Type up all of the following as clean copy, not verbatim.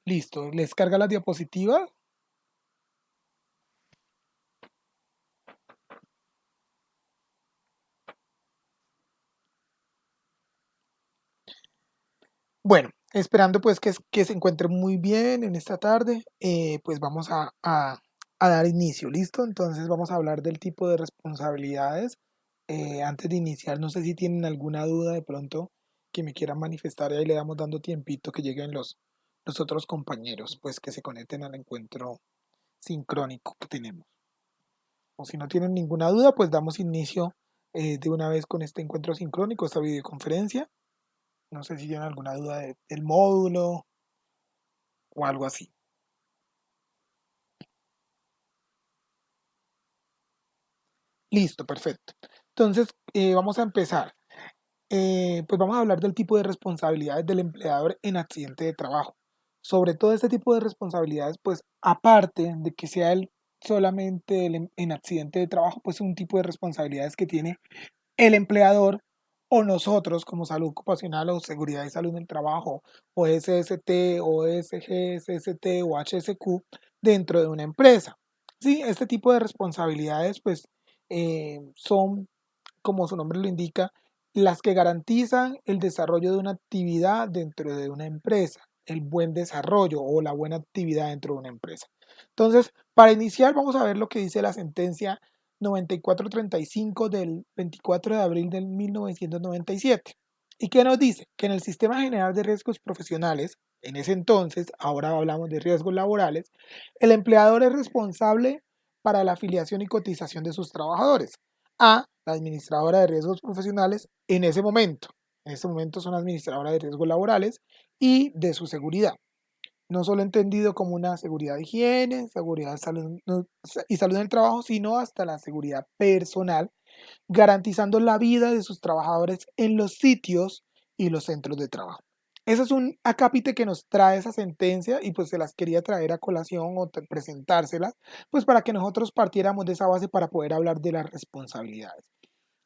Listo, ¿les carga las diapositivas? Bueno, esperando pues que se encuentren muy bien en esta tarde, pues vamos a dar inicio, ¿listo? Entonces vamos a hablar del tipo de responsabilidades. Antes de iniciar, no sé si tienen alguna duda de pronto que me quieran manifestar y ahí le damos dando tiempito que lleguen los otros compañeros, pues que se conecten al encuentro sincrónico que tenemos. O si no tienen ninguna duda, pues damos inicio de una vez con este encuentro sincrónico, esta videoconferencia. No sé si tienen alguna duda del módulo o algo así. Listo, perfecto. Entonces, vamos a empezar. Pues vamos a hablar del tipo de responsabilidades del empleador en accidente de trabajo. Sobre todo este tipo de responsabilidades, pues aparte de que sea el, solamente en accidente de trabajo, pues un tipo de responsabilidades que tiene el empleador o nosotros como salud ocupacional o seguridad y salud en el trabajo o SST o SG, SST o HSQ dentro de una empresa. Sí, este tipo de responsabilidades pues son, como su nombre lo indica, las que garantizan el desarrollo de una actividad dentro de una empresa, el buen desarrollo o la buena actividad dentro de una empresa. Entonces, para iniciar vamos a ver lo que dice la sentencia 9435 del 24 de abril de 1997. ¿Y qué nos dice? Que en el Sistema General de Riesgos Profesionales, en ese entonces, ahora hablamos de riesgos laborales, el empleador es responsable para la afiliación y cotización de sus trabajadores a la administradora de riesgos profesionales en ese momento. En ese momento son administradoras de riesgos laborales y de su seguridad. No solo entendido como una seguridad de higiene, seguridad de salud y salud en el trabajo, sino hasta la seguridad personal, garantizando la vida de sus trabajadores en los sitios y los centros de trabajo. Ese es un acápite que nos trae esa sentencia y pues se las quería traer a colación o presentárselas, pues para que nosotros partiéramos de esa base para poder hablar de las responsabilidades.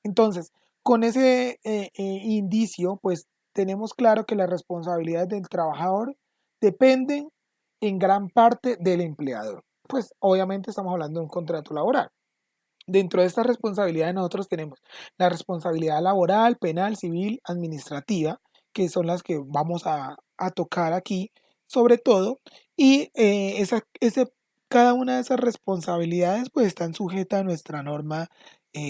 Entonces, con ese indicio, pues tenemos claro que las responsabilidades del trabajador dependen en gran parte del empleador. Pues obviamente estamos hablando de un contrato laboral. Dentro de estas responsabilidades nosotros tenemos la responsabilidad laboral, penal, civil, administrativa, que son las que vamos a tocar aquí, sobre todo, y cada una de esas responsabilidades pues están sujetas a nuestra norma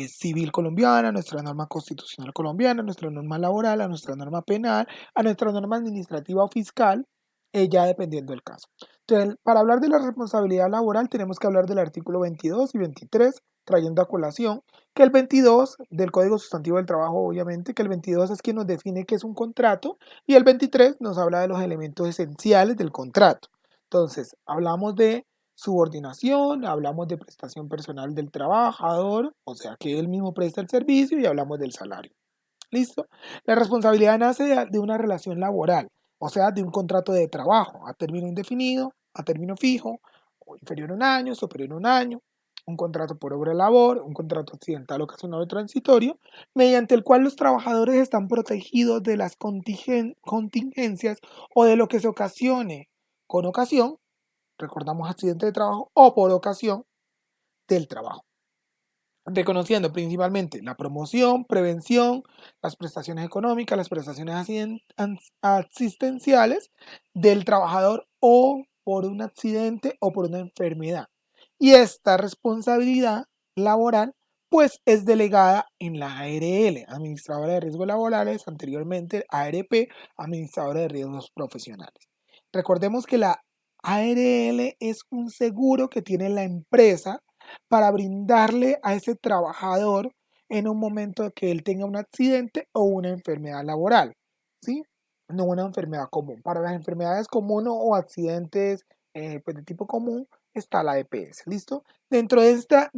civil colombiana, a nuestra norma constitucional colombiana, a nuestra norma laboral, a nuestra norma penal, a nuestra norma administrativa o fiscal, ya dependiendo del caso. Entonces, para hablar de la responsabilidad laboral tenemos que hablar del artículo 22 y 23 trayendo a colación que el 22 del Código Sustantivo del Trabajo, obviamente, que el 22 es quien nos define qué es un contrato y el 23 nos habla de los elementos esenciales del contrato. Entonces, hablamos de subordinación, hablamos de prestación personal del trabajador, o sea, que él mismo presta el servicio y hablamos del salario. ¿Listo? La responsabilidad nace de una relación laboral, o sea, de un contrato de trabajo a término indefinido, a término fijo, o inferior a un año, superior a un año, un contrato por obra de labor, un contrato accidental ocasional o transitorio, mediante el cual los trabajadores están protegidos de las contingencias o de lo que se ocasione con ocasión, recordamos accidente de trabajo, o por ocasión del trabajo reconociendo principalmente la promoción, prevención, las prestaciones económicas, las prestaciones asistenciales del trabajador o por un accidente o por una enfermedad. Y esta responsabilidad laboral pues es delegada en la ARL, Administradora de Riesgos Laborales, anteriormente ARP, Administradora de Riesgos Profesionales. Recordemos que la ARL es un seguro que tiene la empresa para brindarle a ese trabajador en un momento que él tenga un accidente o una enfermedad laboral, ¿sí? No una enfermedad común. Para las enfermedades comunes o accidentes pues de tipo común está la EPS, ¿listo? Dentro de esta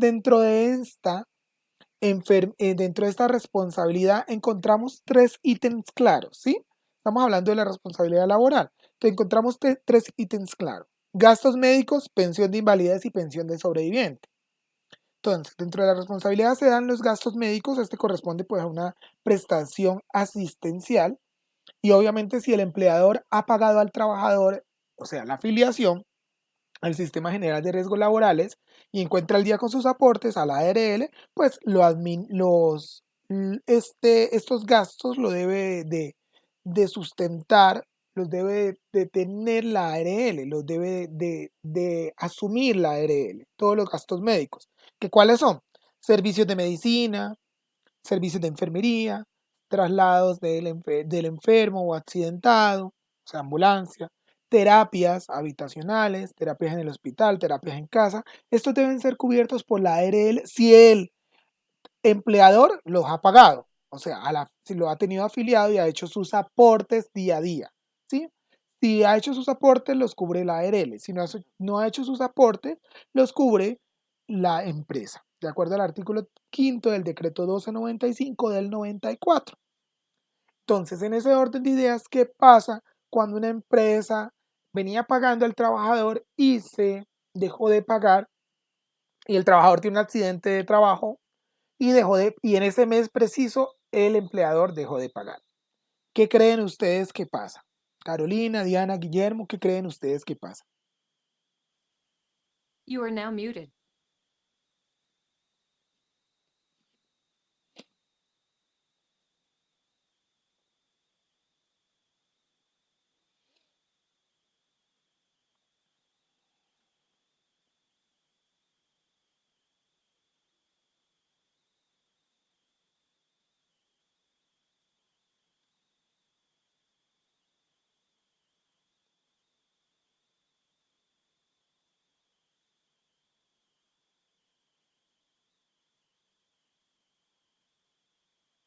responsabilidad encontramos tres ítems claros, ¿sí? Estamos hablando de la responsabilidad laboral. Entonces encontramos tres ítems claros. Gastos médicos, pensión de invalidez y pensión de sobreviviente. Entonces, dentro de la responsabilidad se dan los gastos médicos, este corresponde pues a una prestación asistencial y obviamente si el empleador ha pagado al trabajador o sea, la afiliación al Sistema General de Riesgos Laborales y encuentra al día con sus aportes a la ARL, pues estos gastos lo debe de sustentar, los debe de tener la ARL, los debe de asumir la ARL, todos los gastos médicos. ¿Que cuáles son? Servicios de medicina, servicios de enfermería, traslados del enfermo o accidentado, o sea, ambulancia, terapias habitacionales, terapias en el hospital, terapias en casa. Estos deben ser cubiertos por la ARL si el empleador los ha pagado, o sea, si lo ha tenido afiliado y ha hecho sus aportes día a día, ¿sí? Si ha hecho sus aportes, los cubre la ARL. Si no ha hecho sus aportes, los cubre la empresa, de acuerdo al artículo quinto del decreto 1295 del 94. Entonces, en ese orden de ideas, ¿qué pasa cuando una empresa venía pagando al trabajador y se dejó de pagar y el trabajador tiene un accidente de trabajo y en ese mes preciso el empleador dejó de pagar? ¿Qué creen ustedes que pasa? Carolina, Diana, Guillermo, ¿qué creen ustedes que pasa? You are now muted.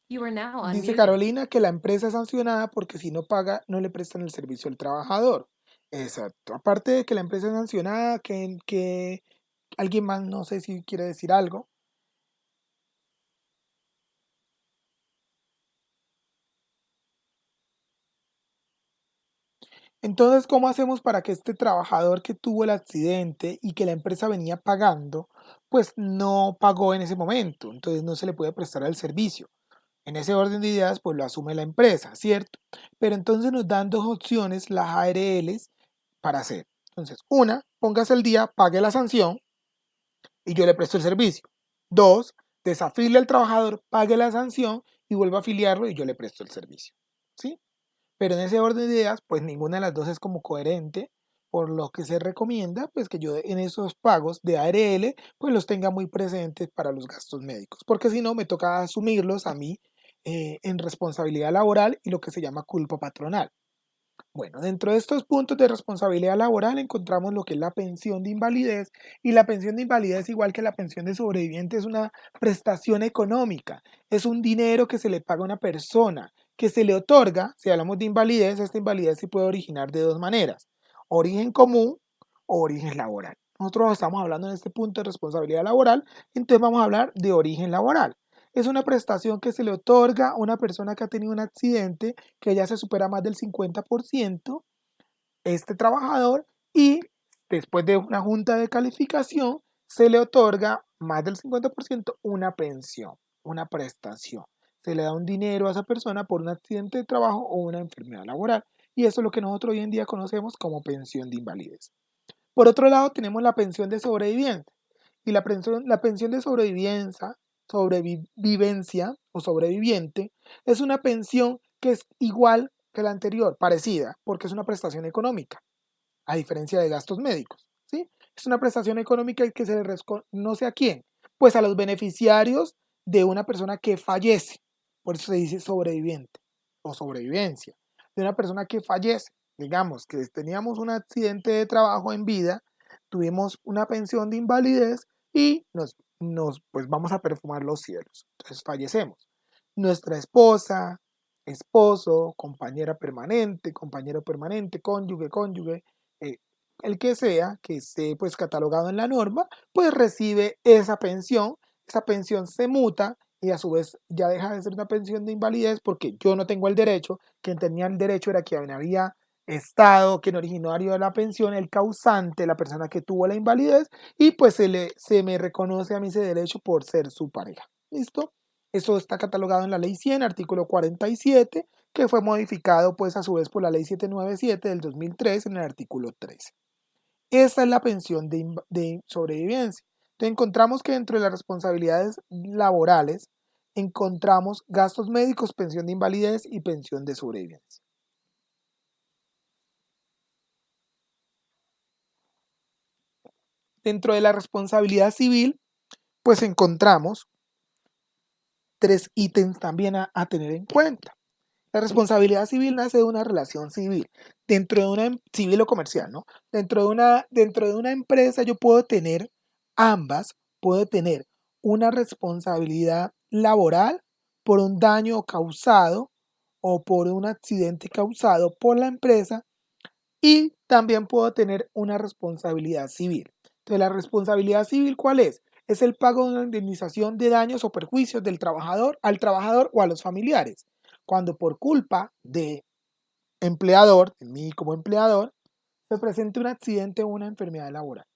You are now Dice unmuted. Carolina que la empresa es sancionada porque si no paga no le prestan el servicio al trabajador. Exacto. Aparte de que la empresa es sancionada, que alguien más no sé si quiere decir algo. Entonces, ¿cómo hacemos para que este trabajador que tuvo el accidente y que la empresa venía pagando, pues no pagó en ese momento? Entonces no se le puede prestar el servicio. En ese orden de ideas, pues lo asume la empresa, ¿cierto? Pero entonces nos dan dos opciones las ARLs para hacer. Entonces, una, póngase el día, pague la sanción y yo le presto el servicio. Dos, desafile al trabajador, pague la sanción y vuelva a afiliarlo y yo le presto el servicio. ¿Sí? Pero en ese orden de ideas, pues ninguna de las dos es como coherente, por lo que se recomienda pues que yo en esos pagos de ARL pues los tenga muy presentes para los gastos médicos, porque si no me toca asumirlos a mí en responsabilidad laboral y lo que se llama culpa patronal. Bueno, dentro de estos puntos de responsabilidad laboral encontramos lo que es la pensión de invalidez y la pensión de invalidez, igual que la pensión de sobreviviente, es una prestación económica, es un dinero que se le paga a una persona, que se le otorga. Si hablamos de invalidez, esta invalidez se puede originar de dos maneras: origen común o origen laboral. Nosotros estamos hablando en este punto de responsabilidad laboral, entonces vamos a hablar de origen laboral. Es una prestación que se le otorga a una persona que ha tenido un accidente que ya se supera más del 50%, este trabajador, y después de una junta de calificación se le otorga más del 50% una pensión, una prestación. Se le da un dinero a esa persona por un accidente de trabajo o una enfermedad laboral. Y eso es lo que nosotros hoy en día conocemos como pensión de invalidez. Por otro lado, tenemos la pensión de sobreviviente. Y la pensión de sobrevivencia o sobreviviente es una pensión que es igual que la anterior, parecida, porque es una prestación económica, a diferencia de gastos médicos, ¿sí? Es una prestación económica que se le reconoce a quién, pues a los beneficiarios de una persona que fallece, por eso se dice sobreviviente o sobrevivencia, de una persona que fallece. Digamos que teníamos un accidente de trabajo en vida, tuvimos una pensión de invalidez y pues vamos a perfumar los cielos. Entonces fallecemos. Nuestra esposa, esposo, compañera permanente, compañero permanente, cónyuge, cónyuge, eh, el que sea que esté pues catalogado en la norma, pues recibe esa pensión se muta y a su vez ya deja de ser una pensión de invalidez porque yo no tengo el derecho. Quien tenía el derecho era quien había estado, quien originario de la pensión, el causante, la persona que tuvo la invalidez, y pues se me reconoce a mí ese derecho por ser su pareja. ¿Listo? Eso está catalogado en la Ley 100, artículo 47, que fue modificado pues a su vez por la Ley 797 del 2003 en el artículo 13. Esa es la pensión de sobrevivencia. Entonces encontramos que dentro de las responsabilidades laborales encontramos gastos médicos, pensión de invalidez y pensión de sobrevivencia. Dentro de la responsabilidad civil, pues encontramos tres ítems también a tener en cuenta. La responsabilidad civil nace de una relación civil, dentro de una civil o comercial, ¿no? Dentro de una empresa yo puedo tener ambas, puedo tener una responsabilidad laboral por un daño causado o por un accidente causado por la empresa y también puedo tener una responsabilidad civil. Entonces, la responsabilidad civil, ¿cuál es? Es el pago de una indemnización de daños o perjuicios del trabajador al trabajador o a los familiares. Cuando por culpa de empleador, de mí como empleador, se presente un accidente o una enfermedad laboral.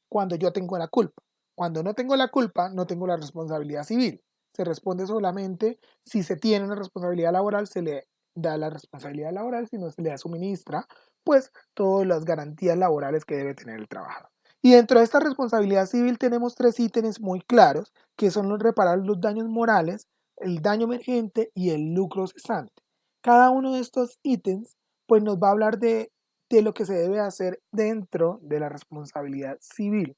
Cuando yo tengo la culpa. Cuando no tengo la culpa, no tengo la responsabilidad civil. Se responde solamente si se tiene una responsabilidad laboral, se le da la responsabilidad laboral, si no se le suministra, pues todas las garantías laborales que debe tener el trabajador. Y dentro de esta responsabilidad civil tenemos tres ítems muy claros, que son los reparar los daños morales, el daño emergente y el lucro cesante. Cada uno de estos ítems pues nos va a hablar de lo que se debe hacer dentro de la responsabilidad civil.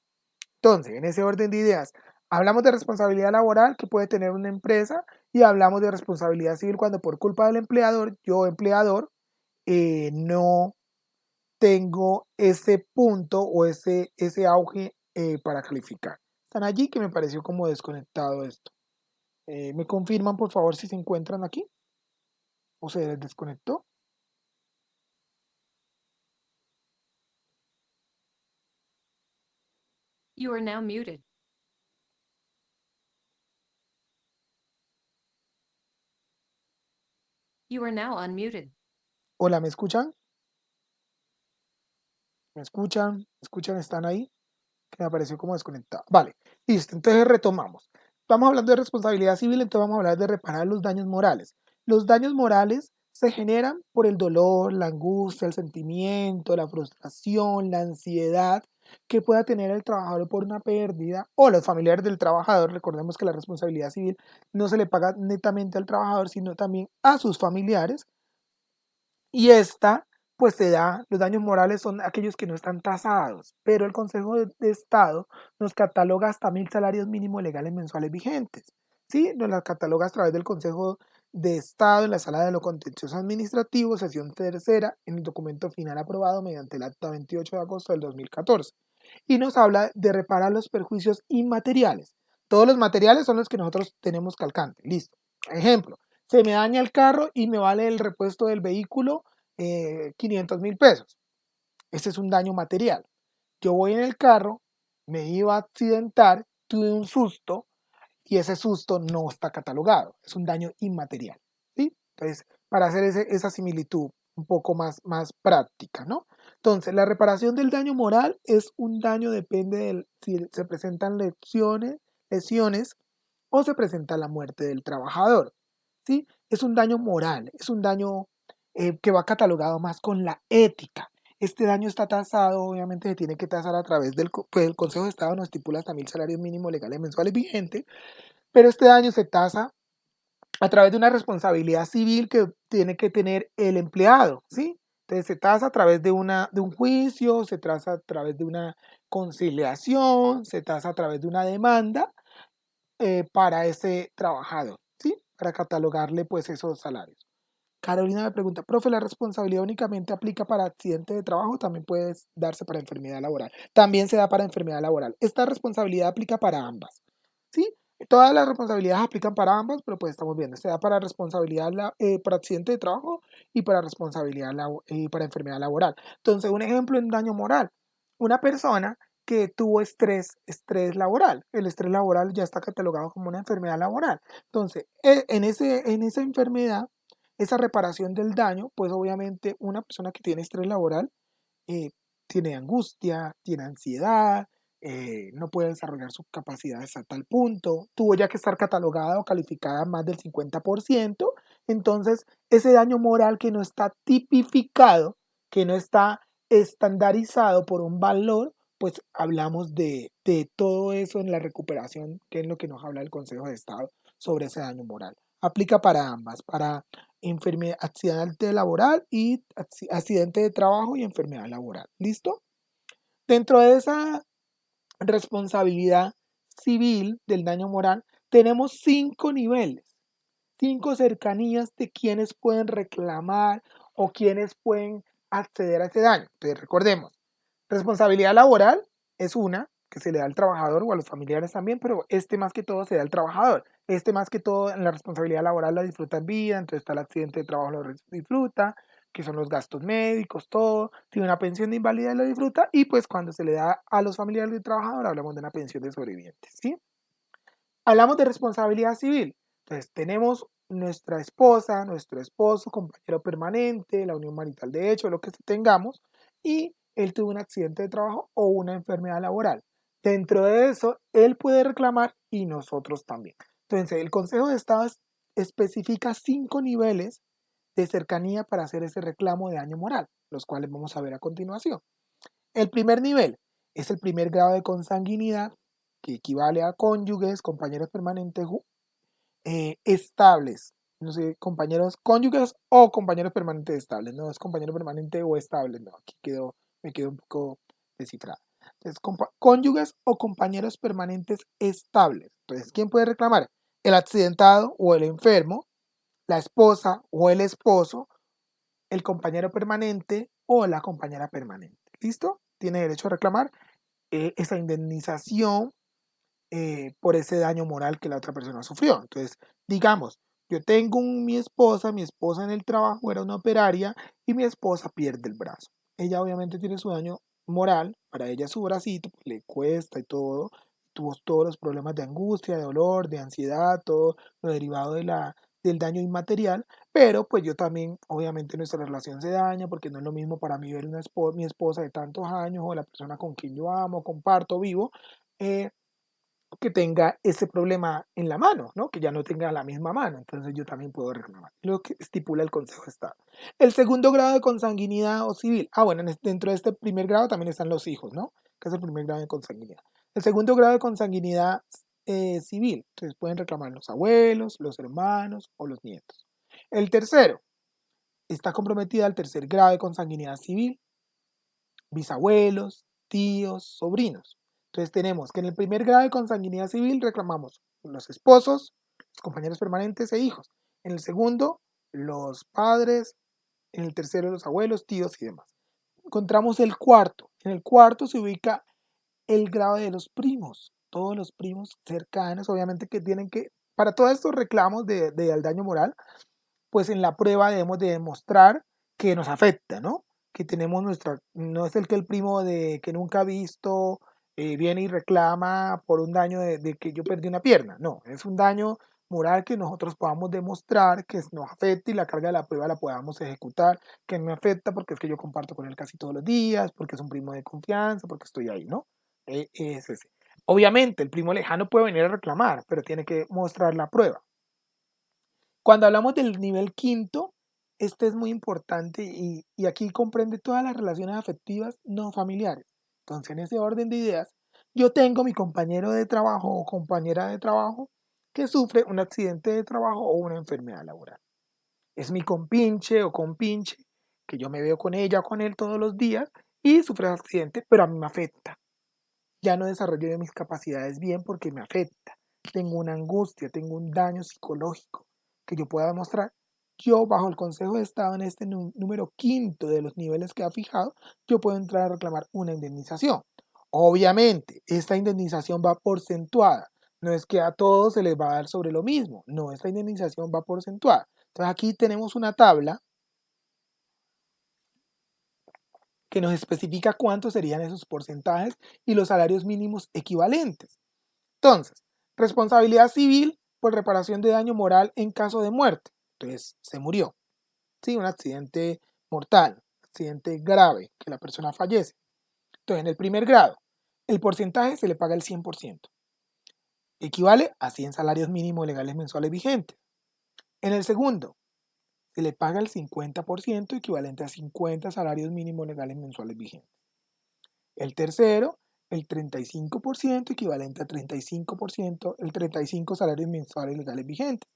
Entonces, en ese orden de ideas, hablamos de responsabilidad laboral que puede tener una empresa y hablamos de responsabilidad civil cuando por culpa del empleador, yo empleador, no tengo ese punto o ese auge para calificar. Están allí que me pareció como desconectado esto. ¿Me confirman por favor si se encuentran aquí o se desconectó? You are now muted. You are now unmuted. Hola, ¿me escuchan? ¿Me escuchan? ¿Me escuchan? ¿Están ahí? Que me apareció como desconectado. Vale, listo, entonces retomamos. Estamos hablando de responsabilidad civil, entonces vamos a hablar de reparar los daños morales. Los daños morales se generan por el dolor, la angustia, el sentimiento, la frustración, la ansiedad que pueda tener el trabajador por una pérdida o los familiares del trabajador. Recordemos que la responsabilidad civil no se le paga netamente al trabajador, sino también a sus familiares y esta, pues se da, los daños morales son aquellos que no están tasados, pero el Consejo de Estado nos cataloga hasta 1.000 salarios mínimos legales mensuales vigentes. ¿Sí? Nos las cataloga a través del Consejo de Estado en la Sala de lo Contencioso Administrativo, sesión tercera, en el documento final aprobado mediante el acta 28 de agosto del 2014. Y nos habla de reparar los perjuicios inmateriales. Todos los materiales son los que nosotros tenemos calcante. Listo. Ejemplo, se me daña el carro y me vale el repuesto del vehículo 500.000 pesos. Ese es un daño material. Yo voy en el carro, me iba a accidentar, tuve un susto y ese susto no está catalogado. Es un daño inmaterial. ¿Sí? Entonces, para hacer esa similitud un poco más práctica, ¿no? Entonces, la reparación del daño moral es un daño, depende de si se presentan lesiones o se presenta la muerte del trabajador. ¿Sí? Es un daño moral, es un daño que va catalogado más con la ética. Este daño está tasado, obviamente se tiene que tasar a través pues el Consejo de Estado nos estipula hasta 1.000 salarios mínimos legales mensuales vigentes, pero este daño se tasa a través de una responsabilidad civil que tiene que tener el empleado, ¿sí? Entonces se tasa a través de un juicio, se tasa a través de una conciliación, se tasa a través de una demanda para ese trabajador, ¿sí? Para catalogarle pues esos salarios. Carolina me pregunta, profe, ¿la responsabilidad únicamente aplica para accidente de trabajo o también puede darse para enfermedad laboral? También se da para enfermedad laboral. Esta responsabilidad aplica para ambas, ¿sí? Todas las responsabilidades aplican para ambas, pero pues estamos viendo, se da para responsabilidad para accidente de trabajo y para responsabilidad para enfermedad laboral. Entonces, un ejemplo en daño moral, una persona que tuvo estrés laboral. El estrés laboral ya está catalogado como una enfermedad laboral. Entonces, en esa enfermedad, esa reparación del daño, pues obviamente una persona que tiene estrés laboral eh, tiene angustia, tiene ansiedad, no puede desarrollar sus capacidades a tal punto, tuvo ya que estar catalogada o calificada más del 50%, entonces ese daño moral que no está tipificado, que no está estandarizado por un valor, pues hablamos de todo eso en la recuperación, que es lo que nos habla el Consejo de Estado sobre ese daño moral. Aplica para ambas, para enfermedad, accidente laboral y accidente de trabajo y enfermedad laboral. ¿Listo? Dentro de esa responsabilidad civil del daño moral, tenemos 5 niveles, 5 cercanías de quienes pueden reclamar o quienes pueden acceder a ese daño. Entonces, recordemos, responsabilidad laboral es una que se le da al trabajador o a los familiares también, pero más que todo se da al trabajador. Más que todo en la responsabilidad laboral la disfruta en vida, entonces está el accidente de trabajo lo disfruta, que son los gastos médicos, todo, tiene una pensión de invalidez lo disfruta y pues cuando se le da a los familiares del trabajador hablamos de una pensión de sobrevivientes, ¿sí? Hablamos de responsabilidad civil. Entonces, tenemos nuestra esposa, nuestro esposo, compañero permanente, la unión marital de hecho, lo que tengamos, y él tuvo un accidente de trabajo o una enfermedad laboral. Dentro de eso, él puede reclamar y nosotros también. Entonces, el Consejo de Estado especifica 5 niveles de cercanía para hacer ese reclamo de daño moral, los cuales vamos a ver a continuación. El primer nivel es el primer grado de consanguinidad, que equivale a cónyuges, compañeros permanentes estables. No sé, compañeros cónyuges o compañeros permanentes estables. No es compañero permanente o estable. No, me quedó un poco descifrado. Entonces, cónyuges o compañeros permanentes estables. Entonces, ¿quién puede reclamar? El accidentado o el enfermo, la esposa o el esposo, el compañero permanente o la compañera permanente. ¿Listo? Tiene derecho a reclamar esa indemnización por ese daño moral que la otra persona sufrió. Entonces, digamos, yo tengo mi esposa en el trabajo era una operaria y mi esposa pierde el brazo. Ella obviamente tiene su daño moral, para ella su bracito pues, le cuesta y todo, tuvo todos los problemas de angustia, de dolor, de ansiedad, todo lo derivado del daño inmaterial, pero pues yo también, obviamente nuestra relación se daña porque no es lo mismo para mí ver mi esposa de tantos años o la persona con quien yo amo, comparto, vivo, eh, que tenga ese problema en la mano, ¿no? Que ya no tenga la misma mano. Entonces yo también puedo reclamar. Lo que estipula el Consejo de Estado. El segundo grado de consanguinidad o civil. Bueno, dentro de este primer grado también están los hijos, ¿no? Que es el primer grado de consanguinidad. El segundo grado de consanguinidad civil. Entonces pueden reclamar los abuelos, los hermanos o los nietos. El tercero está comprometida al tercer grado de consanguinidad civil, bisabuelos, tíos, sobrinos. Entonces tenemos que en el primer grado de consanguinidad civil reclamamos los esposos, los compañeros permanentes e hijos. En el segundo, los padres. En el tercero, los abuelos, tíos y demás. Encontramos el cuarto. En el cuarto se ubica el grado de los primos. Todos los primos cercanos, obviamente que tienen que, para todos estos reclamos de daño moral, pues en la prueba debemos de demostrar que nos afecta, ¿no? Que tenemos no es el primo de que nunca ha visto viene y reclama por un daño de que yo perdí una pierna, no, es un daño moral que nosotros podamos demostrar que nos afecta y la carga de la prueba la podamos ejecutar, que me afecta porque es que yo comparto con él casi todos los días, porque es un primo de confianza, porque estoy ahí, ¿no? Es ese. Obviamente el primo lejano puede venir a reclamar, pero tiene que mostrar la prueba. Cuando hablamos del nivel quinto, este es muy importante y aquí comprende todas las relaciones afectivas no familiares. Entonces, en ese orden de ideas, yo tengo mi compañero de trabajo o compañera de trabajo que sufre un accidente de trabajo o una enfermedad laboral. Es mi compinche o compinche, que yo me veo con ella o con él todos los días y sufre un accidente, pero a mí me afecta. Ya no desarrollo mis capacidades bien porque me afecta. Tengo una angustia, tengo un daño psicológico que yo pueda demostrar. Yo, bajo el Consejo de Estado, en este número quinto de los niveles que ha fijado, yo puedo entrar a reclamar una indemnización. Obviamente, esta indemnización va porcentuada. No es que a todos se les va a dar sobre lo mismo. No, esta indemnización va porcentuada. Entonces aquí tenemos una tabla que nos especifica cuántos serían esos porcentajes y los salarios mínimos equivalentes. Entonces, responsabilidad civil por reparación de daño moral en caso de muerte. Entonces, se murió. Sí, un accidente mortal, accidente grave, que la persona fallece. Entonces, en el primer grado, el porcentaje se le paga el 100%. Equivale a 100 salarios mínimos legales mensuales vigentes. En el segundo, se le paga el 50%, equivalente a 50 salarios mínimos legales mensuales vigentes. El tercero, el 35%, equivalente a 35%, el 35 salarios mensuales legales vigentes.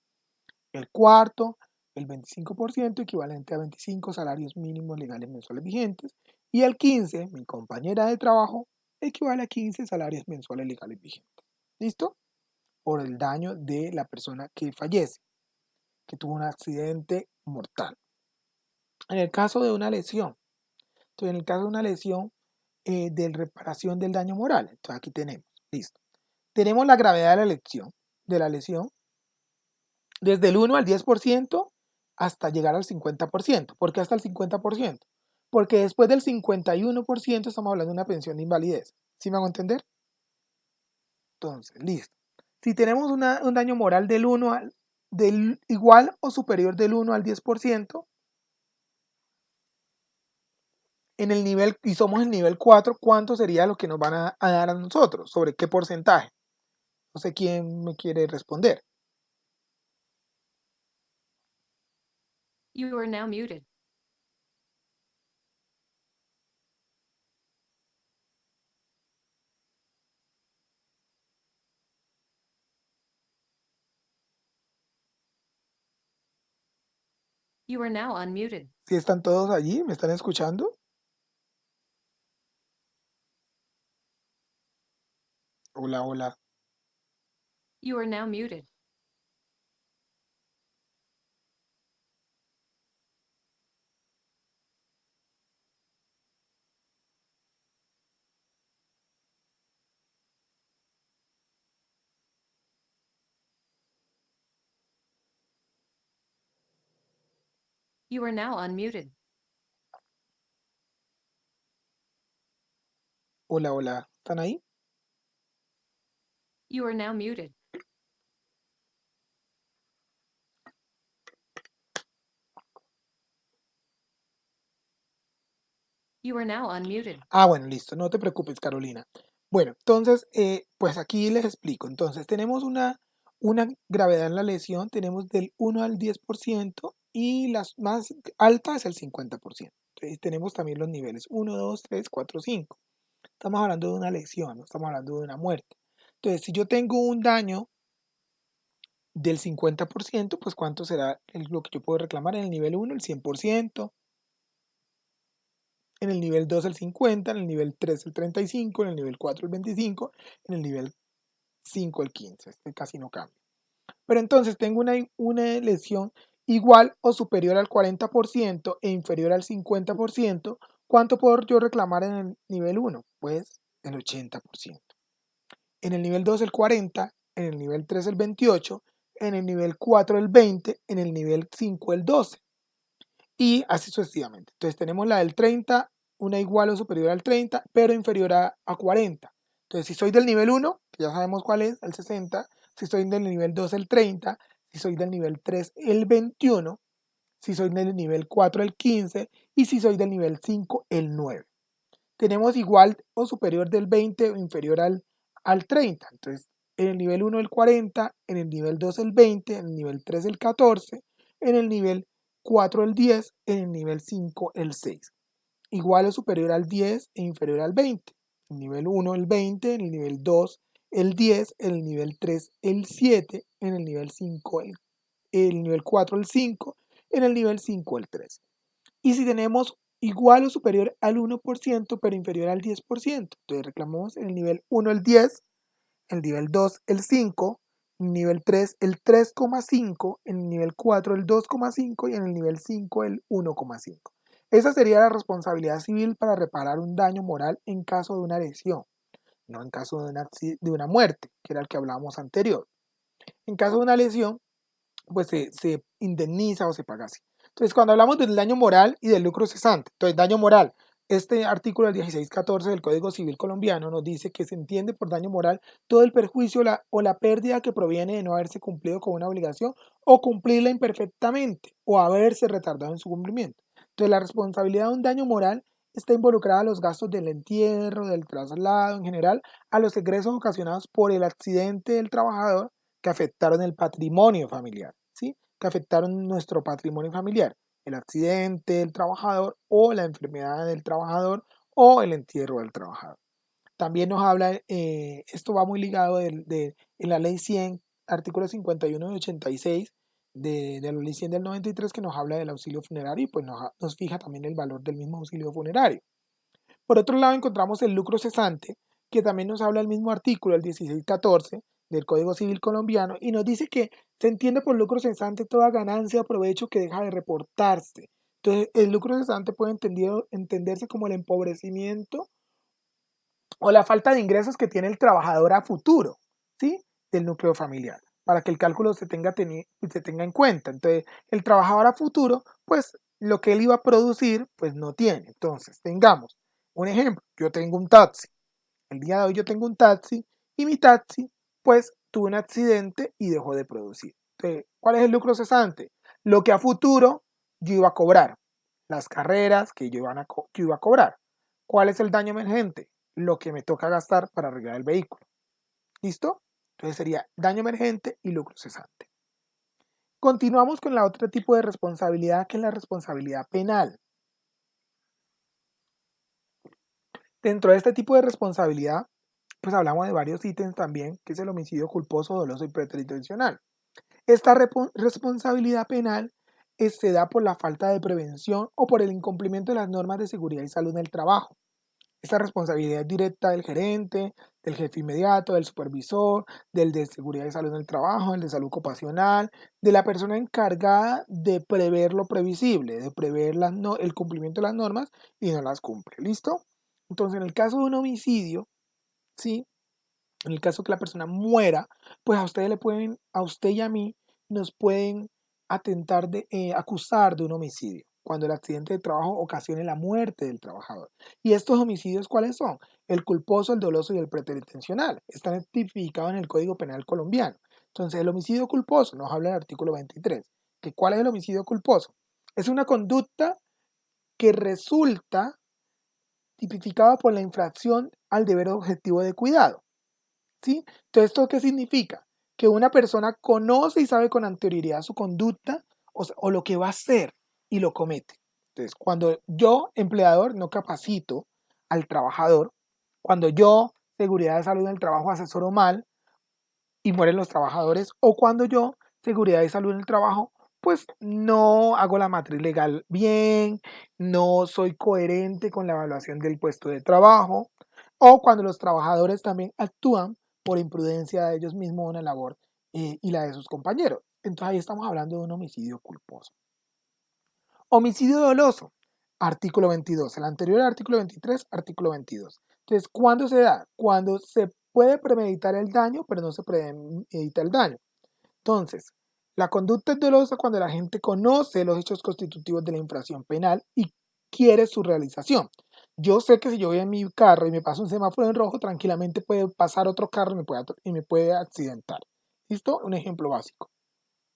El cuarto, el 25%, equivalente a 25 salarios mínimos legales mensuales vigentes. Y el 15, mi compañera de trabajo, equivale a 15 salarios mensuales legales vigentes. ¿Listo? Por el daño de la persona que fallece, que tuvo un accidente mortal. En el caso de una lesión, entonces en el caso de una lesión de reparación del daño moral, entonces aquí tenemos, listo. Tenemos la gravedad de la lesión desde el 1 al 10% hasta llegar al 50%. ¿Por qué hasta el 50%? Porque después del 51% estamos hablando de una pensión de invalidez. ¿Sí me hago entender? Entonces, listo. Si tenemos un daño moral del igual o superior del 1 al 10%, en el nivel, y somos el nivel 4, ¿cuánto sería lo que nos van a dar a nosotros? ¿Sobre qué porcentaje? No sé quién me quiere responder. You are now muted. You are now unmuted. ¿Si están todos allí? ¿Me están escuchando? Hola, hola. You are now muted. You are now unmuted. Hola, hola. ¿Están ahí? You are now muted. You are now unmuted. Ah, bueno, listo. No te preocupes, Carolina. Bueno, entonces, pues aquí les explico. Entonces, tenemos una gravedad en la lesión, tenemos del 1 al 10% y las más altas es el 50%. Entonces, tenemos también los niveles 1, 2, 3, 4, 5. Estamos hablando de una lesión, no estamos hablando de una muerte. Entonces, si yo tengo un daño del 50%, pues ¿cuánto será lo que yo puedo reclamar? En el nivel 1, el 100%, en el nivel 2 el 50%, en el nivel 3 el 35%, en el nivel 4 el 25%, en el nivel 5 el 15%. Este casi no cambia. Pero entonces tengo una lesión igual o superior al 40% e inferior al 50%. ¿Cuánto puedo yo reclamar en el nivel 1? Pues el 80%. En el nivel 2 el 40%, en el nivel 3 el 28%, en el nivel 4 el 20%, en el nivel 5 el 12%. Y así sucesivamente. Entonces tenemos la del 30, una igual o superior al 30, pero inferior a 40. Entonces si soy del nivel 1, que ya sabemos cuál es, el 60, si soy del nivel 2, el 30, si soy del nivel 3, el 21, si soy del nivel 4, el 15, y si soy del nivel 5, el 9. Tenemos igual o superior del 20 o inferior al 30. Entonces, en el nivel 1 el 40, en el nivel 2 el 20, en el nivel 3 el 14, en el nivel 4 el 10, en el nivel 5 el 6. Igual o superior al 10 e inferior al 20. En el nivel 1 el 20, en el nivel 2 el 10, en el nivel 3 el 7, en el nivel 5 el nivel 4 el 5, en el nivel 5 el 3. Y si tenemos igual o superior al 1%, pero inferior al 10%, entonces reclamamos en el nivel 1 el 10, en el nivel 2 el 5, en el nivel 3 el 3,5, en el nivel 4 el 2,5 y en el nivel 5 el 1,5. Esa sería la responsabilidad civil para reparar un daño moral en caso de una lesión, no en caso de una muerte, que era el que hablábamos anterior. En caso de una lesión, pues se indemniza o se paga así. Entonces, cuando hablamos del daño moral y del lucro cesante, entonces daño moral, este artículo del 1614 del Código Civil colombiano nos dice que se entiende por daño moral todo el perjuicio o la pérdida que proviene de no haberse cumplido con una obligación o cumplirla imperfectamente o haberse retardado en su cumplimiento. Entonces, la responsabilidad de un daño moral está involucrada a los gastos del entierro, del traslado, en general, a los egresos ocasionados por el accidente del trabajador que afectaron el patrimonio familiar, ¿sí? Que afectaron nuestro patrimonio familiar, el accidente del trabajador o la enfermedad del trabajador o el entierro del trabajador. También nos habla, esto va muy ligado en la ley 100, artículo 51 y 86 de la ley 100 del 93 que nos habla del auxilio funerario y pues nos fija también el valor del mismo auxilio funerario. Por otro lado encontramos el lucro cesante, que también nos habla el mismo artículo, el 1614 del Código Civil colombiano, y nos dice que se entiende por lucro cesante toda ganancia o provecho que deja de reportarse. Entonces, el lucro cesante puede entenderse como el empobrecimiento o la falta de ingresos que tiene el trabajador a futuro, ¿sí? Del núcleo familiar, para que el cálculo se tenga en cuenta. Entonces, el trabajador a futuro, pues lo que él iba a producir, pues no tiene. Entonces, tengamos un ejemplo, yo tengo un taxi, el día de hoy yo tengo un taxi y mi taxi, pues tuvo un accidente y dejó de producir. Entonces, ¿cuál es el lucro cesante? Lo que a futuro yo iba a cobrar, las carreras que yo iba a cobrar. ¿Cuál es el daño emergente? Lo que me toca gastar para arreglar el vehículo. ¿Listo? Entonces sería daño emergente y lucro cesante. Continuamos con la otro tipo de responsabilidad que es la responsabilidad penal. Dentro de este tipo de responsabilidad, pues hablamos de varios ítems también, que es el homicidio culposo, doloso y preterintencional. Esta responsabilidad penal se da por la falta de prevención o por el incumplimiento de las normas de seguridad y salud en el trabajo. Esta responsabilidad es directa del gerente, del jefe inmediato, del supervisor, del de seguridad y salud en el trabajo, del de salud ocupacional, de la persona encargada de prever lo previsible, de prever el cumplimiento de las normas y no las cumple. ¿Listo? Entonces, en el caso de un homicidio, ¿sí? En el caso que la persona muera, pues a usted y a mí, nos pueden acusar de un homicidio cuando el accidente de trabajo ocasione la muerte del trabajador. ¿Y estos homicidios cuáles son? El culposo, el doloso y el preterintencional. Están tipificados en el Código Penal colombiano. Entonces, el homicidio culposo nos habla el artículo 23. ¿Cuál es el homicidio culposo? Es una conducta que resulta tipificada por la infracción al deber objetivo de cuidado. ¿Sí? Entonces, ¿esto qué significa? Que una persona conoce y sabe con anterioridad su conducta o lo que va a hacer y lo comete. Entonces, cuando yo, empleador, no capacito al trabajador, cuando yo, seguridad de salud en el trabajo, asesoro mal y mueren los trabajadores, o cuando yo, seguridad y salud en el trabajo, pues no hago la matriz legal bien, no soy coherente con la evaluación del puesto de trabajo, o cuando los trabajadores también actúan por imprudencia de ellos mismos en la labor y la de sus compañeros. Entonces ahí estamos hablando de un homicidio culposo. Homicidio doloso, artículo 22. El anterior artículo 23, artículo 22. Entonces, ¿cuándo se da? Cuando se puede premeditar el daño, pero no se premedita el daño. Entonces, la conducta es dolosa cuando la gente conoce los hechos constitutivos de la infracción penal y quiere su realización. Yo sé que si yo voy en mi carro y me pasa un semáforo en rojo, tranquilamente puede pasar otro carro y me puede accidentar. ¿Listo? Un ejemplo básico.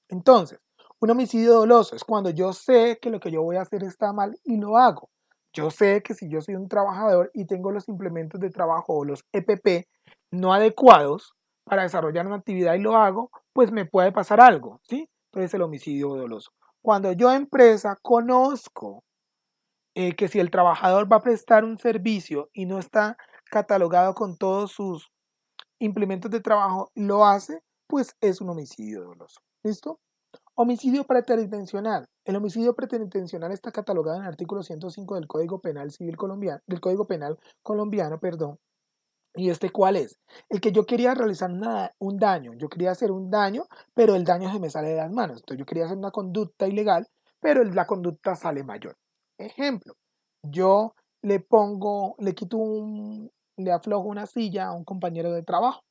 Entonces, un homicidio doloso es cuando yo sé que lo que yo voy a hacer está mal y lo hago. Yo sé que si yo soy un trabajador y tengo los implementos de trabajo o los EPP no adecuados para desarrollar una actividad y lo hago, pues me puede pasar algo, ¿sí? Entonces el homicidio doloso. Cuando yo empresa conozco que si el trabajador va a prestar un servicio y no está catalogado con todos sus implementos de trabajo, lo hace, pues es un homicidio doloso. ¿Listo? Homicidio preterintencional. El homicidio preterintencional está catalogado en el artículo 105 del Código Penal Civil colombiano, del Código Penal colombiano, perdón. ¿Y este cuál es? El que yo quería realizar un daño. Yo quería hacer un daño, pero el daño se me sale de las manos. Entonces yo quería hacer una conducta ilegal, pero la conducta sale mayor. Ejemplo, yo le aflojo una silla a un compañero de trabajo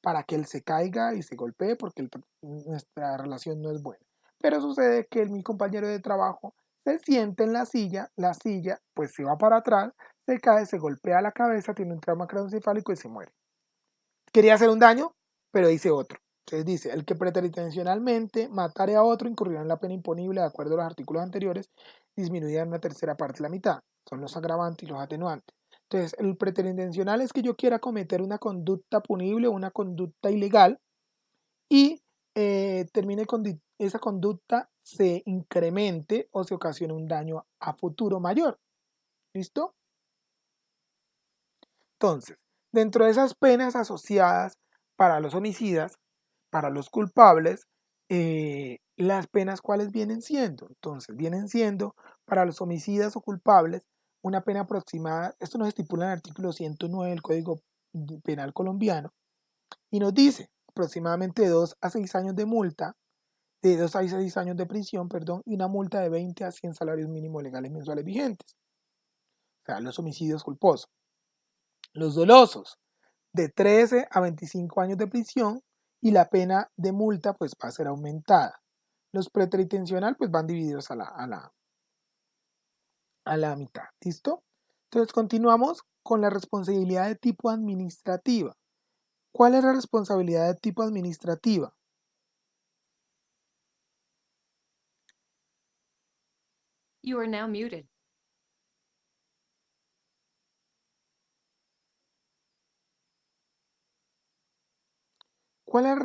para que él se caiga y se golpee porque nuestra relación no es buena. Pero sucede que mi compañero de trabajo se siente en la silla pues se va para atrás, se cae, se golpea la cabeza, tiene un trauma craneoencefálico y se muere. Quería hacer un daño, pero dice otro. Entonces dice, el que preterintencionalmente matare a otro incurrirá en la pena imponible de acuerdo a los artículos anteriores, disminuida en una tercera parte de la mitad. son los agravantes y los atenuantes. Entonces, el preterintencional es que yo quiera cometer una conducta punible o una conducta ilegal y termine con esa conducta se incremente o se ocasione un daño a futuro mayor. ¿Listo? Entonces, dentro de esas penas asociadas para los homicidas, para los culpables, las penas cuáles vienen siendo. Entonces, vienen siendo para los homicidas o culpables una pena aproximada, esto nos estipula en el artículo 109 del Código Penal colombiano, y nos dice aproximadamente de 2 a 6 años de multa, de 2 a 6 años de prisión, perdón, y una multa de 20 a 100 salarios mínimos legales mensuales vigentes. O sea, los homicidios culposos. Los dolosos, de 13 a 25 años de prisión y la pena de multa pues va a ser aumentada. Los preterintencional pues van divididos a la mitad. ¿Listo? Entonces continuamos con la responsabilidad de tipo administrativa. ¿Cuál es la responsabilidad de tipo administrativa? You are now muted. ¿Cuál es,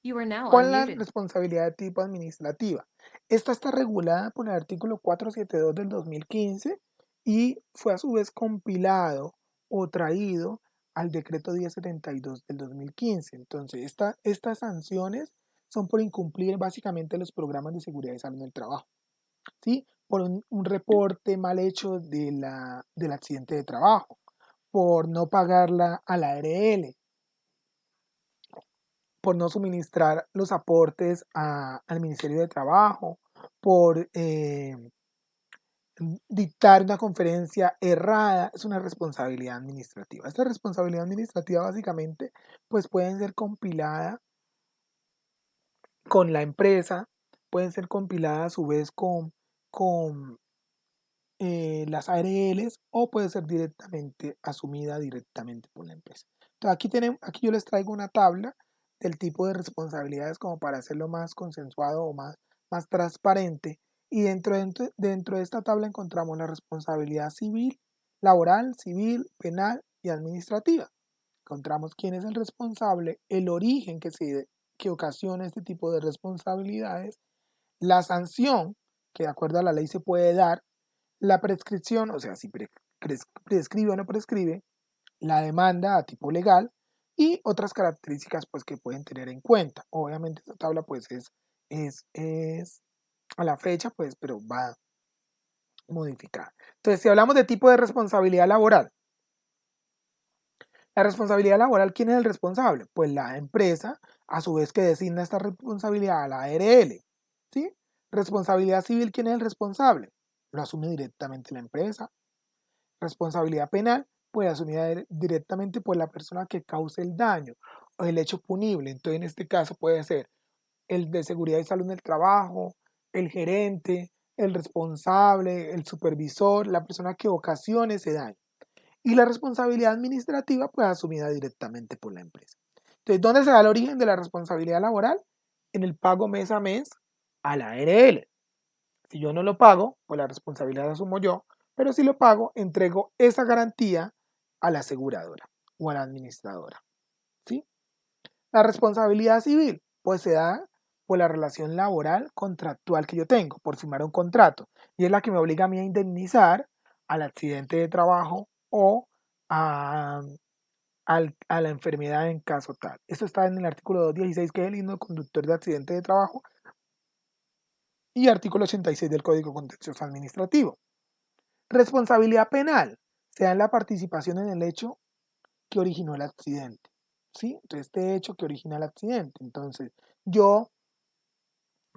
You are now ¿Cuál es la unmuted. responsabilidad de tipo administrativa? Esta está regulada por el artículo 472 del 2015 y fue a su vez compilado o traído al decreto 1072 del 2015. Entonces, estas sanciones son por incumplir básicamente los programas de seguridad y salud en el trabajo, ¿sí? Por un reporte mal hecho del accidente de trabajo, por no pagarla a la ARL, por no suministrar los aportes al Ministerio de Trabajo, por dictar una conferencia errada, es una responsabilidad administrativa. Esta responsabilidad administrativa básicamente pues pueden ser compiladas con la empresa, pueden ser compiladas a su vez con las ARLs o puede ser directamente asumida directamente por la empresa. Entonces aquí yo les traigo una tabla del tipo de responsabilidades como para hacerlo más consensuado o más transparente. Y dentro de esta tabla encontramos la responsabilidad civil, laboral, civil, penal y administrativa. Encontramos quién es el responsable, el origen que ocasiona este tipo de responsabilidades, la sanción que de acuerdo a la ley se puede dar, la prescripción, o sea, si prescribe o no prescribe, la demanda a tipo legal y otras características pues que pueden tener en cuenta. Obviamente esta tabla pues es a la fecha pues, pero va modificada. Entonces, si hablamos de tipo de responsabilidad laboral, la responsabilidad laboral, ¿quién es el responsable? Pues la empresa, a su vez que designa esta responsabilidad a la ARL, ¿sí? Responsabilidad civil, ¿quién es el responsable? Lo asume directamente la empresa. Responsabilidad penal, pues asumida directamente por la persona que cause el daño o el hecho punible. Entonces, en este caso puede ser el de seguridad y salud en el trabajo, el gerente, el responsable, el supervisor, la persona que ocasione ese daño. Y la responsabilidad administrativa, pues asumida directamente por la empresa. Entonces, ¿dónde se da el origen de la responsabilidad laboral? En el pago mes a mes a la ARL. Si yo no lo pago, pues la responsabilidad la asumo yo, pero si lo pago, entrego esa garantía a la aseguradora o a la administradora. ¿Sí? La responsabilidad civil, pues se da por la relación laboral contractual que yo tengo, por firmar un contrato, y es la que me obliga a mí a indemnizar al accidente de trabajo o a, a la enfermedad en caso tal. Esto está en el artículo 216, que es el himno conductor de accidente de trabajo, y artículo 86 del Código Contencioso Administrativo. Responsabilidad penal se da en la participación en el hecho que originó el accidente. ¿Sí? Entonces, este hecho que origina el accidente. Entonces, yo,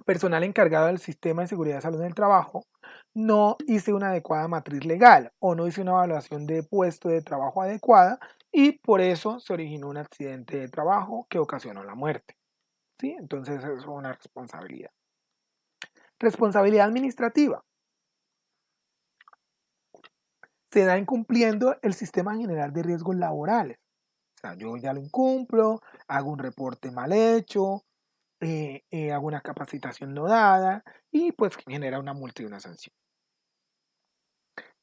personal encargado del sistema de seguridad y salud en el trabajo, no hice una adecuada matriz legal o no hice una evaluación de puesto de trabajo adecuada y por eso se originó un accidente de trabajo que ocasionó la muerte. ¿Sí? Entonces, eso es una responsabilidad. Responsabilidad administrativa. Se da incumpliendo el sistema general de riesgos laborales. O sea, yo ya lo incumplo, hago un reporte mal hecho, hago una capacitación no dada y pues genera una multa y una sanción.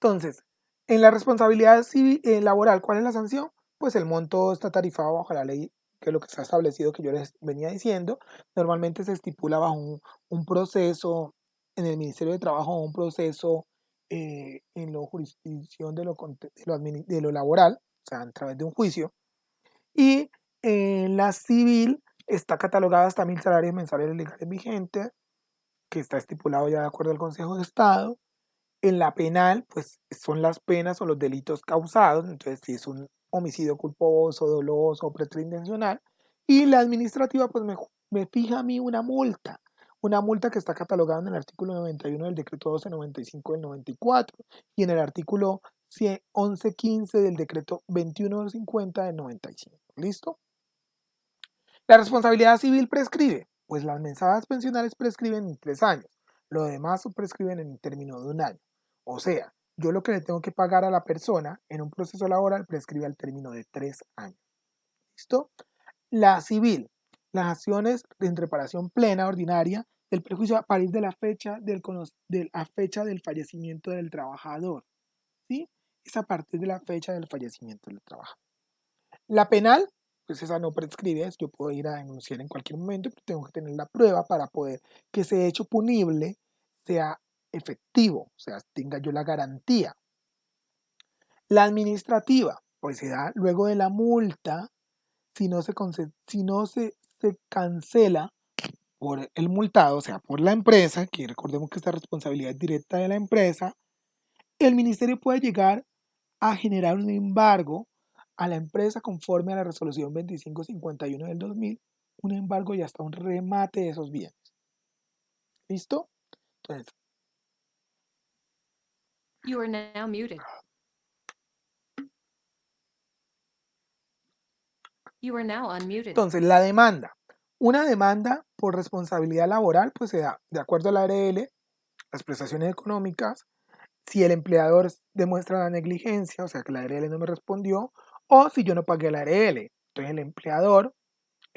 Entonces, en la responsabilidad civil, laboral, ¿cuál es la sanción? Pues el monto está tarifado bajo la ley, que es lo que está establecido que yo les venía diciendo. Normalmente se estipula bajo un proceso en el Ministerio de Trabajo, un proceso en la jurisdicción de lo laboral, o sea, a través de un juicio. Y en la civil está catalogada hasta 1.000 salarios mensuales legales vigentes, que está estipulado ya de acuerdo al Consejo de Estado. En la penal, pues son las penas o los delitos causados, entonces si es un homicidio culposo, doloso o preterintencional. Y la administrativa, pues me fija a mí una multa que está catalogada en el artículo 91 del decreto 1295 del 94 y en el artículo 1115 del decreto 2150 del 95. ¿Listo? La responsabilidad civil prescribe, pues las mensadas pensionales prescriben en 3 años, lo demás prescriben en el término de un año. O sea, yo lo que le tengo que pagar a la persona en un proceso laboral prescribe al término de 3 años. ¿Listo? La civil, las acciones en reparación plena ordinaria del perjuicio a partir de la fecha del fallecimiento del trabajador. ¿Sí? Es a partir de la fecha del fallecimiento del trabajador. La penal, pues esa no prescribe, yo puedo ir a denunciar en cualquier momento, pero tengo que tener la prueba para poder que ese hecho punible sea efectivo, o sea, tenga yo la garantía. La administrativa, pues se da luego de la multa, si no se cancela por el multado, o sea, por la empresa, que recordemos que esta responsabilidad es directa de la empresa, el ministerio puede llegar a generar un embargo a la empresa conforme a la resolución 2551 del 2000, un embargo y hasta un remate de esos bienes. ¿Listo? Entonces, You are now muted. You are now unmuted. la demanda. Una demanda por responsabilidad laboral pues se da de acuerdo a la ARL, las prestaciones económicas, si el empleador demuestra la negligencia, o sea que la ARL no me respondió, o si yo no pagué la ARL. Entonces el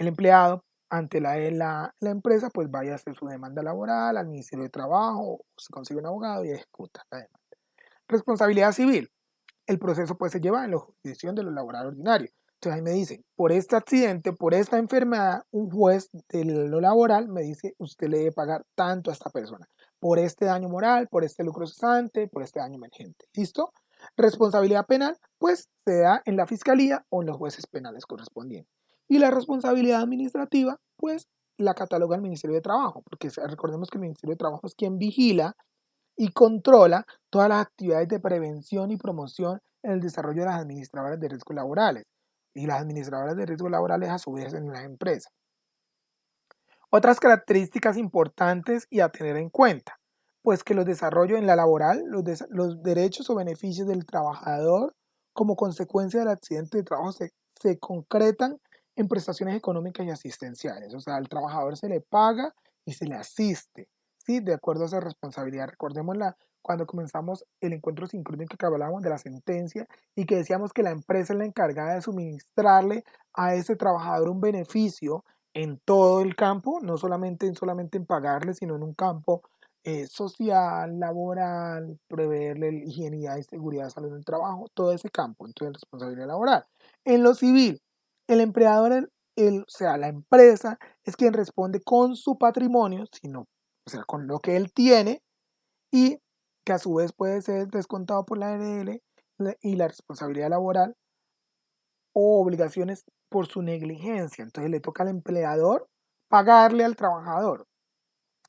empleado ante la empresa, pues vaya a hacer su demanda laboral al Ministerio de Trabajo, o se consigue un abogado y ejecuta la demanda. Responsabilidad civil. El proceso pues se lleva en la jurisdicción de lo laboral ordinario. Entonces ahí me dicen, por este accidente, por esta enfermedad, un juez de lo laboral me dice, usted le debe pagar tanto a esta persona. Por este daño moral, por este lucro cesante, por este daño emergente. ¿Listo? Responsabilidad penal, pues se da en la fiscalía o en los jueces penales correspondientes. Y la responsabilidad administrativa, pues la cataloga el Ministerio de Trabajo, porque recordemos que el Ministerio de Trabajo es quien vigila y controla todas las actividades de prevención y promoción en el desarrollo de las administradoras de riesgos laborales y las administradoras de riesgos laborales a su vez en las empresas. Otras características importantes y a tener en cuenta, pues que los desarrollos en la laboral, los derechos o beneficios del trabajador como consecuencia del accidente de trabajo se concretan en prestaciones económicas y asistenciales. O sea, al trabajador se le paga y se le asiste, ¿sí? De acuerdo a esa responsabilidad. Recordémosla cuando comenzamos el encuentro sincrónico que hablábamos de la sentencia y que decíamos que la empresa es la encargada de suministrarle a ese trabajador un beneficio en todo el campo, no solamente en pagarle, sino en un campo social, laboral, preverle higiene y seguridad, salud en el trabajo, todo ese campo, entonces responsabilidad laboral. En lo civil, el empleador, o sea, la empresa es quien responde con su patrimonio, sino, o sea, con lo que él tiene y que a su vez puede ser descontado por la ARL y la responsabilidad laboral o obligaciones por su negligencia. Entonces le toca al empleador pagarle al trabajador.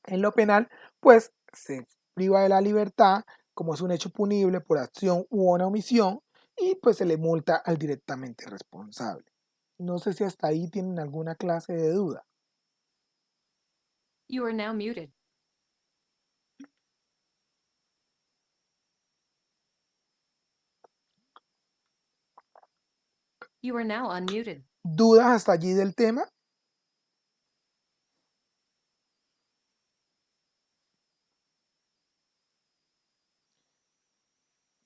En lo penal, pues se priva de la libertad como es un hecho punible por acción u una omisión y pues se le multa al directamente responsable. No sé si hasta ahí tienen alguna clase de duda. You are now muted. You are now unmuted. ¿Dudas hasta allí del tema?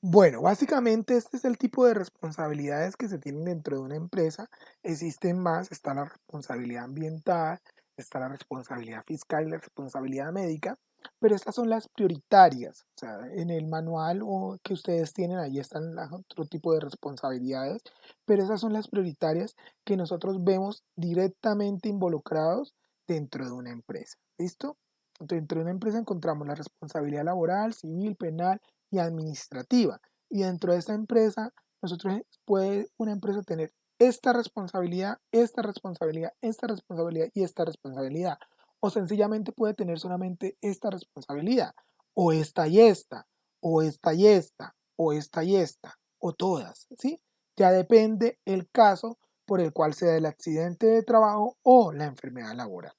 Bueno, básicamente este es el tipo de responsabilidades que se tienen dentro de una empresa. Existen más, está la responsabilidad ambiental, está la responsabilidad fiscal y la responsabilidad médica. pero estas son las prioritarias. O sea, en el manual o que ustedes tienen, ahí están otro tipo de responsabilidades, pero esas son las prioritarias que nosotros vemos directamente involucrados dentro de una empresa. ¿Listo? Dentro de una empresa encontramos la responsabilidad laboral, civil, penal y administrativa. Y dentro de esta empresa, nosotros puede una empresa tener esta responsabilidad, esta responsabilidad, esta responsabilidad y esta responsabilidad, o sencillamente puede tener solamente esta responsabilidad, o esta y esta, o esta y esta, o esta y esta, o todas, ¿sí? Ya depende el caso por el cual sea el accidente de trabajo o la enfermedad laboral.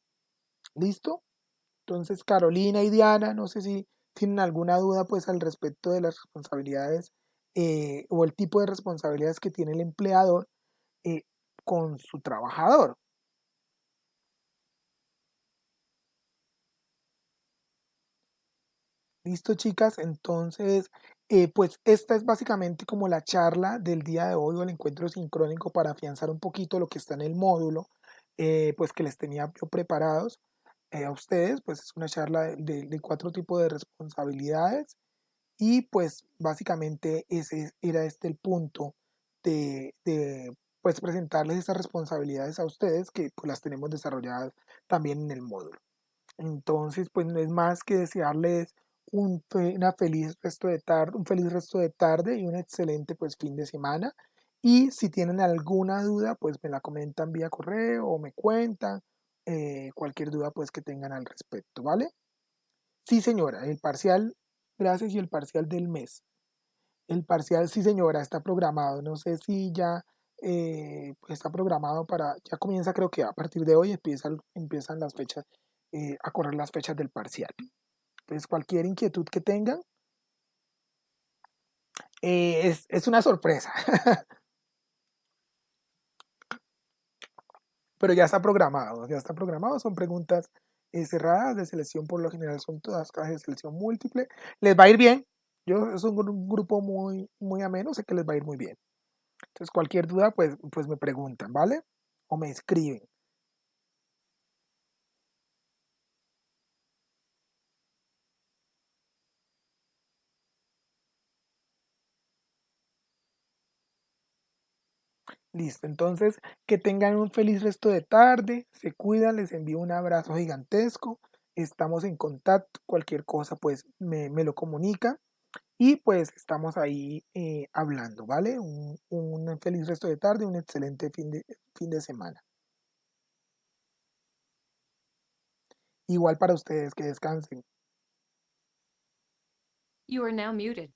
¿Listo? Entonces, Carolina y Diana, no sé si tienen alguna duda pues al respecto de las responsabilidades o el tipo de responsabilidades que tiene el empleador eh, con su trabajador. Listo, chicas. Entonces, pues esta es básicamente como la charla del día de hoy o el encuentro sincrónico para afianzar un poquito lo que está en el módulo, pues que les tenía yo preparados a ustedes. Pues es una charla de cuatro tipos de responsabilidades y pues básicamente ese era este el punto pues presentarles esas responsabilidades a ustedes que pues las tenemos desarrolladas también en el módulo. Entonces, pues no es más que desearles una feliz resto de tarde, un feliz resto de tarde y un excelente pues fin de semana. Y si tienen alguna duda, pues me la comentan vía correo o me cuentan cualquier duda pues que tengan al respecto, ¿vale? Sí, señora, el parcial, gracias, y el parcial del mes. El parcial, sí, señora, está programado. No sé si ya pues está programado para, ya comienza creo que a partir de hoy empiezan las fechas, a correr las fechas del parcial. Entonces, cualquier inquietud que tengan, es una sorpresa, pero ya está programado, son preguntas cerradas de selección, por lo general son todas cajas de selección múltiple. Les va a ir bien, yo es un grupo muy, muy ameno, sé que les va a ir muy bien. Entonces, cualquier duda, pues me preguntan, ¿vale? O me escriben. Listo, entonces que tengan un feliz resto de tarde, se cuidan, les envío un abrazo gigantesco, estamos en contacto, cualquier cosa pues me lo comunica y pues estamos ahí hablando, ¿vale? Un feliz resto de tarde, un excelente fin de semana. Igual para ustedes, que descansen. You are now muted.